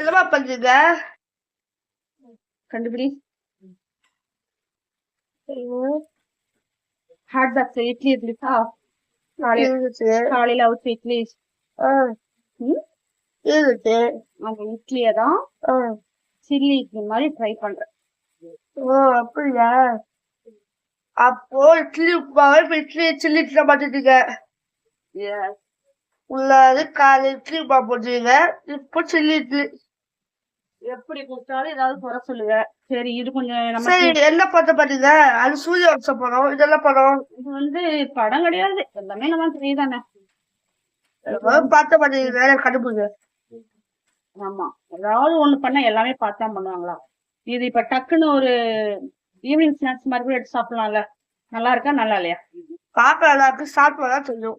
என்னமா பண்றீங்க? கண்டுபிடி. ஹாட் பாக்ஸ் இட்லி இருந்துச்சா? காலையில அவுச்சு இட்லி. அந்த இட்லியை தான் சில்லி இட்லி மாதிரி ட்ரை பண்றேன். ஓ அப்படியா? அப்போ இட்லி உப்புமாவை இப்ப இட்லி சில்லி இட்லி மாத்திட்டீங்க. உள்ளாது காலை இட்லி உப்புமா போட்டுருவீங்க, இப்போ சில்லி இட்லி. எப்படி கொடுத்தாலும் ஏதாவது குறை சொல்லுங்க. சரி இது கொஞ்சம் சரி, என்ன பண்ண பாத்தீங்க? அது சூரிய வம்சம் படம், இதெல்லாம் படம். இது வந்து படம் கிடையாது, எல்லாமே நம்ம தெரியுதானே. பார்த்த பாத்தீங்க, வேற கண்டுபிடிங்க. ஆமா, ஏதாவது ஒண்ணு பண்ண எல்லாமே பார்த்தா பண்ணுவாங்களா? இது இப்ப டக்குன்னு ஒரு ஈவினிங் ஸ்நாக்ஸ் மாதிரி கூட எடுத்து சாப்பிடலாம்ல. நல்லா இருக்கா நல்லா இல்லையா? பார்க்க நல்லா இருக்கு, சாப்பிட்டா தெரியும்.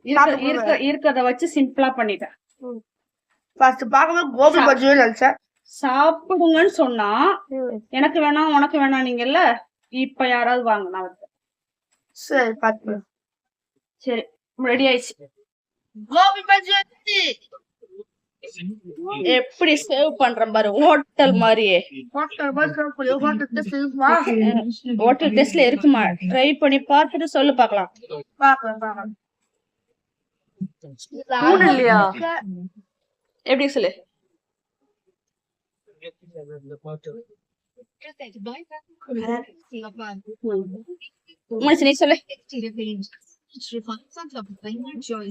இருக்கிறத வச்சு சிம்பிளா பண்ணிட்டேன். ஃபர்ஸ்ட் பார்க்கும்போது கோபி பஜ்ஜியே நினைச்சேன். சாப்பிடுங்கன்னு சொன்னா எனக்கு வேணாம் உனக்கு வேணாம் நீங்கல்ல, இப்ப யாராவது வாங்க நான். சரி பாத்து. சரி ரெடி ஆயிடுச்சு. கோபி பஜ்ஜி எப்படி சேவ் பண்றேன் பாரு, ஹோட்டல் மாதிரியே. ஹோட்டல் டேஸ்ட்ல இருக்குமா? ட்ரை பண்ணி பார்த்துட்டு சொல்லு பாக்கலாம். இல்லையா எப்படி சொல்லு. நீ சொல்லு.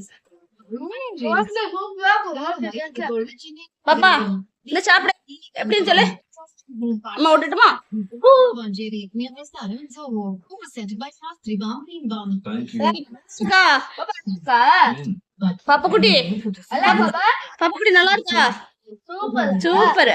பாப்பா இந்த சாப்பிட எப்படின்னு சொல்லு. அம்மா விட்டுட்டுமா? பாப்பா குட்டி, பாப்பா குட்டி நல்லா இருக்கா? சூப்பர்.